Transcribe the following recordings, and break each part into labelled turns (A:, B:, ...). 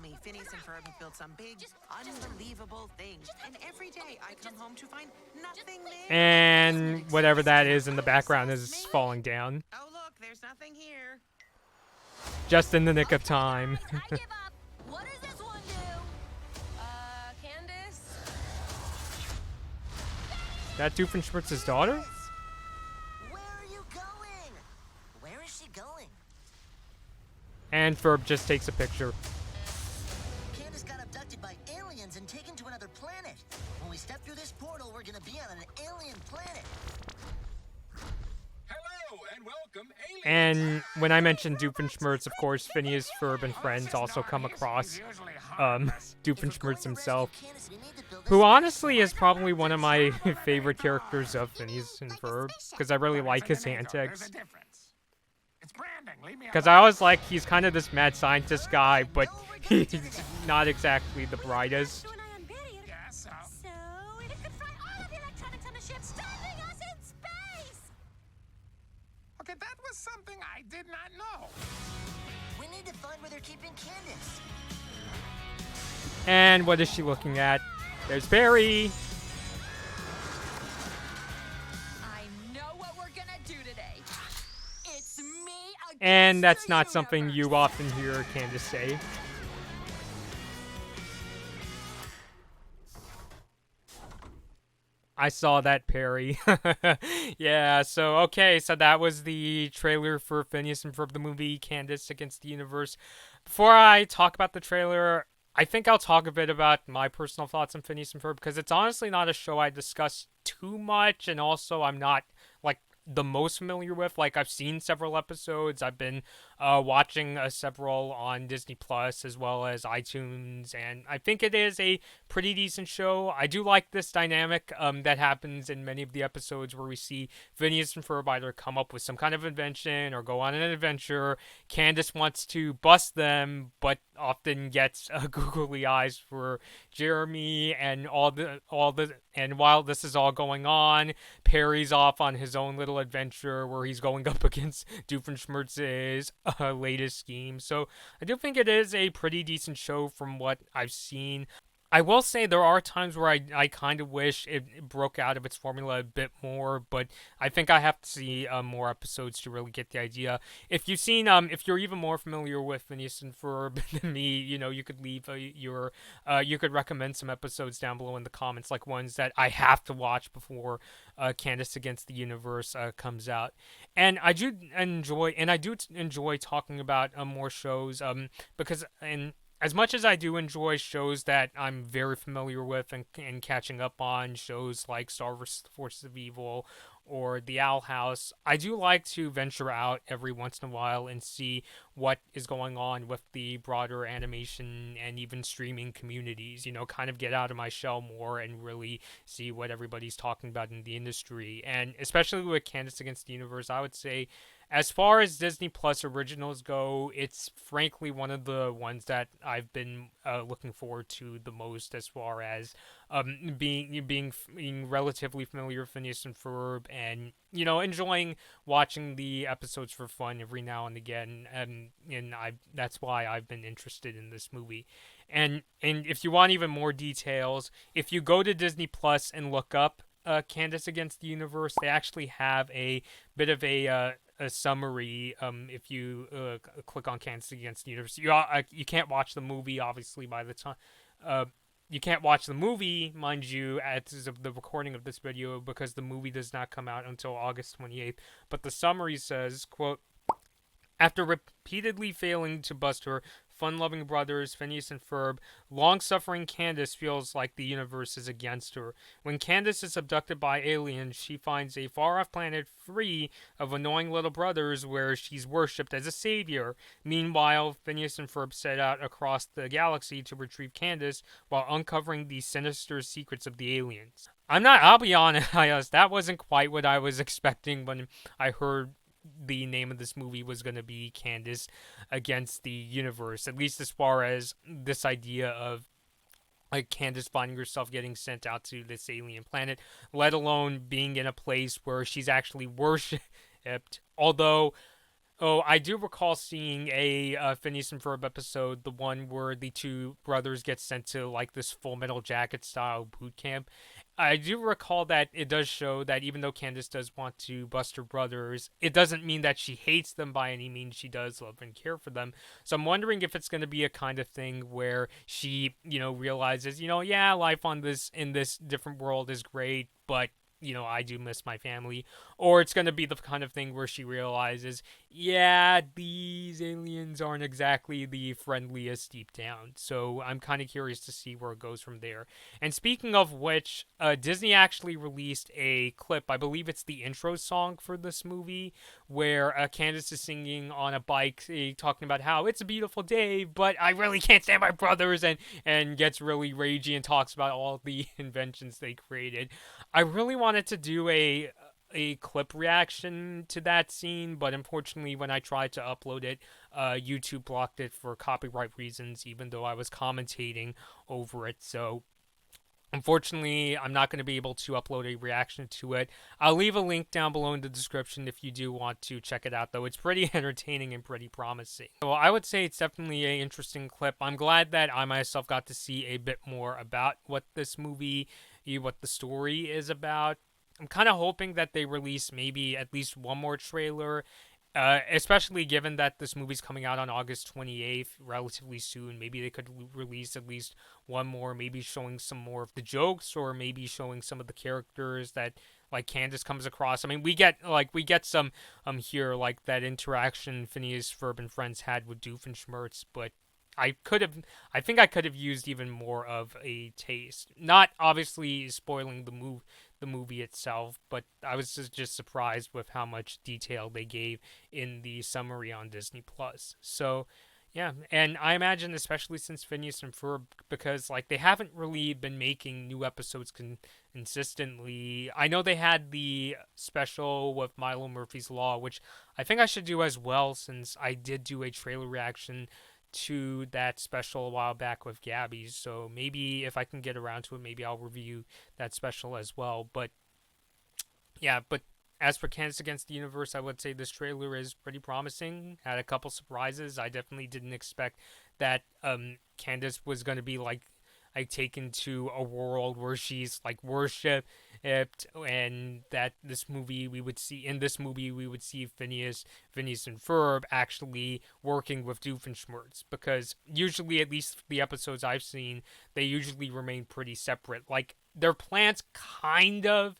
A: me Phineas and Ferb have built some big, unbelievable thing. And every day I come home to find nothing there.
B: And whatever that is in the background is falling down.
A: Oh, look, there's nothing here.
B: Just in the nick of time.
C: I give up. What does this one do? Candace?
B: That Doofenshmirtz's daughter?
D: Where are you going? Where is she going?
B: And Ferb just takes a picture.
D: Candace got abducted by aliens and taken to another planet. When we step through this portal, we're gonna be on an alien planet.
E: Hello and welcome, aliens.
B: And when I mentioned Doofenshmirtz, of course, Phineas, Ferb, and friends also come across Doofenshmirtz himself, who honestly is probably one of my favorite characters of Phineas and Ferb, because I really like his antics. Because I always like he's kind of this mad scientist guy, but he's not exactly the brightest.
C: So it could fry all of the electronics on the ship, starving us in space!
E: Okay, that was something I did not know.
D: We need to find where they're keeping Candace.
B: And what is she looking at? There's Barry.
C: I know what we're gonna do today. It's me against
B: And that's
C: the
B: not something
C: universe.
B: you often hear Candace say. I saw that, Perry. Yeah, so that was the trailer for Phineas and Ferb the movie, Candace Against the Universe. Before I talk about the trailer, I think I'll talk a bit about my personal thoughts on Phineas and Ferb, because it's honestly not a show I discuss too much, and also I'm not, like, the most familiar with. Like, I've seen several episodes. I've been watching several on Disney Plus as well as iTunes, and I think it is a pretty decent show. I do like this dynamic that happens in many of the episodes where we see Phineas and Ferb either come up with some kind of invention or go on an adventure. Candace wants to bust them, but often gets googly eyes for Jeremy and and while this is all going on, Perry's off on his own little adventure where he's going up against Doofenshmirtz's latest scheme. So I do think it is a pretty decent show from what I've seen. I will say there are times where I kind of wish it broke out of its formula a bit more, but I think I have to see more episodes to really get the idea. If you've seen, if you're even more familiar with Phineas and Ferb than me, you could leave you could recommend some episodes down below in the comments, like ones that I have to watch before Candace Against the Universe comes out. And I do enjoy talking about more shows, because as much as I do enjoy shows that I'm very familiar with and catching up on, shows like Star Wars Forces of Evil or The Owl House, I do like to venture out every once in a while and see what is going on with the broader animation and even streaming communities, kind of get out of my shell more and really see what everybody's talking about in the industry. And especially with Candace Against the Universe, I would say, as far as Disney Plus originals go, it's frankly one of the ones that I've been looking forward to the most, as far as being relatively familiar with Phineas and Ferb, and enjoying watching the episodes for fun every now and again, and that's why I've been interested in this movie. And if you want even more details, if you go to Disney Plus and look up Candace Against the Universe, they actually have a bit of a summary. If you click on Candace Against the Universe, you can't watch the movie, obviously, by the time you can't watch the movie, mind you, as of the recording of this video, because the movie does not come out until August 28th. But the summary says, quote, "After repeatedly failing to bust her fun-loving brothers, Phineas and Ferb, long-suffering Candace feels like the universe is against her. When Candace is abducted by aliens, she finds a far-off planet free of annoying little brothers where she's worshipped as a savior. Meanwhile, Phineas and Ferb set out across the galaxy to retrieve Candace while uncovering the sinister secrets of the aliens." I'll be honest, that wasn't quite what I was expecting when I heard the name of this movie was going to be Candace Against the Universe, at least as far as this idea of like Candace finding herself getting sent out to this alien planet, let alone being in a place where she's actually worshipped. Although Oh, I do recall seeing a Phineas and Ferb episode, the one where the two brothers get sent to like this Full Metal Jacket style boot camp. I do recall that it does show that even though Candace does want to bust her brothers, it doesn't mean that she hates them by any means. She does love and care for them. So I'm wondering if it's going to be a kind of thing where she, realizes, yeah, life on this in this different world is great, but I do miss my family. Or it's going to be the kind of thing where she realizes, yeah, these aliens aren't exactly the friendliest deep down. So I'm kind of curious to see where it goes from there. And speaking of which, Disney actually released a clip, I believe it's the intro song for this movie, where Candace is singing on a bike, talking about how it's a beautiful day, but I really can't stand my brothers, and gets really ragey and talks about all the inventions they created. I really wanted to do a clip reaction to that scene, but unfortunately when I tried to upload it, YouTube blocked it for copyright reasons, even though I was commentating over it. So unfortunately, I'm not going to be able to upload a reaction to it. I'll leave a link down below in the description if you do want to check it out, though. It's pretty entertaining and pretty promising. So I would say it's definitely an interesting clip. I'm glad that I myself got to see a bit more about what this movie, what the story is about. I'm kind of hoping that they release maybe at least one more trailer, especially given that this movie's coming out on August 28th, relatively soon. Maybe they could release at least one more, maybe showing some more of the jokes, or maybe showing some of the characters that like Candace comes across. I mean, we get some here, like that interaction Phineas, Ferb, and friends had with Doofenshmirtz, but I think I could have used even more of a taste. Not obviously spoiling the movie itself, but I was just surprised with how much detail they gave in the summary on Disney Plus. So yeah, and I imagine especially since Phineas and Ferb, because like they haven't really been making new episodes consistently. I know they had the special with Milo Murphy's Law, which I think I should do as well, since I did do a trailer reaction to that special a while back with Gabby. So maybe if I can get around to it, maybe I'll review that special as well. But yeah, but as for Candace Against the Universe, I would say this trailer is pretty promising. Had a couple surprises. I definitely didn't expect that Candace was going to be like taken to a world where she's like worshipped, and that this movie we would see Phineas and Ferb actually working with Doofenshmirtz, because usually, at least the episodes I've seen, they usually remain pretty separate. Like their plans kind of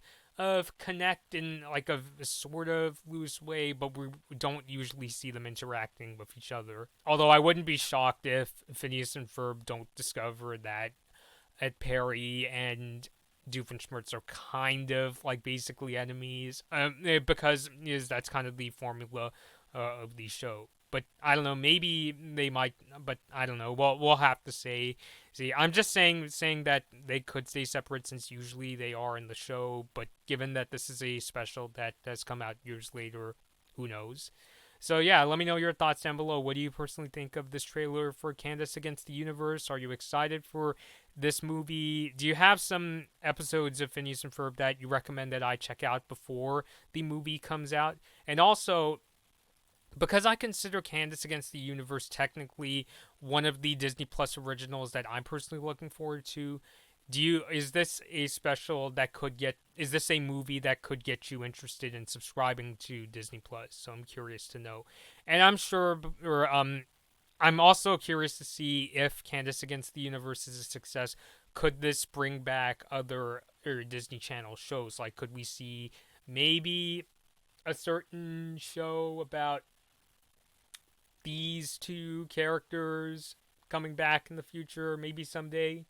B: connect in like a sort of loose way, but we don't usually see them interacting with each other. Although I wouldn't be shocked if Phineas and Ferb don't discover that Perry and Doofenshmirtz are kind of like basically enemies, because that's kind of the formula of the show. But I don't know, maybe they might, but I don't know. Well, we'll have to see. I'm just saying that they could stay separate, since usually they are in the show, but given that this is a special that has come out years later, who knows? So yeah, let me know your thoughts down below. What do you personally think of this trailer for Candace Against the Universe? Are you excited for this movie? Do you have some episodes of Phineas and Ferb that you recommend that I check out before the movie comes out? And also, because I consider Candace Against the Universe technically one of the Disney Plus originals that I'm personally looking forward to, is this a movie that could get you interested in subscribing to Disney Plus? So I'm curious to know. And I'm also curious to see if Candace Against the Universe is a success. Could this bring back other Disney Channel shows? Like, could we see maybe a certain show about these two characters coming back in the future, maybe someday?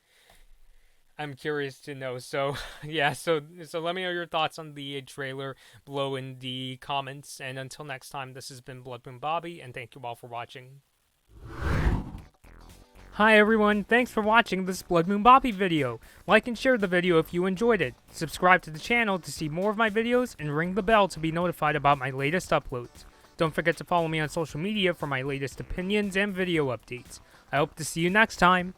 B: I'm curious to know. So yeah, so let me know your thoughts on the trailer below in the comments. And until next time, this has been Blood Moon Bobby, and thank you all for watching. Hi everyone, thanks for watching this Blood Moon Bobby video. Like and share the video if you enjoyed it. Subscribe to the channel to see more of my videos, and ring the bell to be notified about my latest uploads. Don't forget to follow me on social media for my latest opinions and video updates. I hope to see you next time.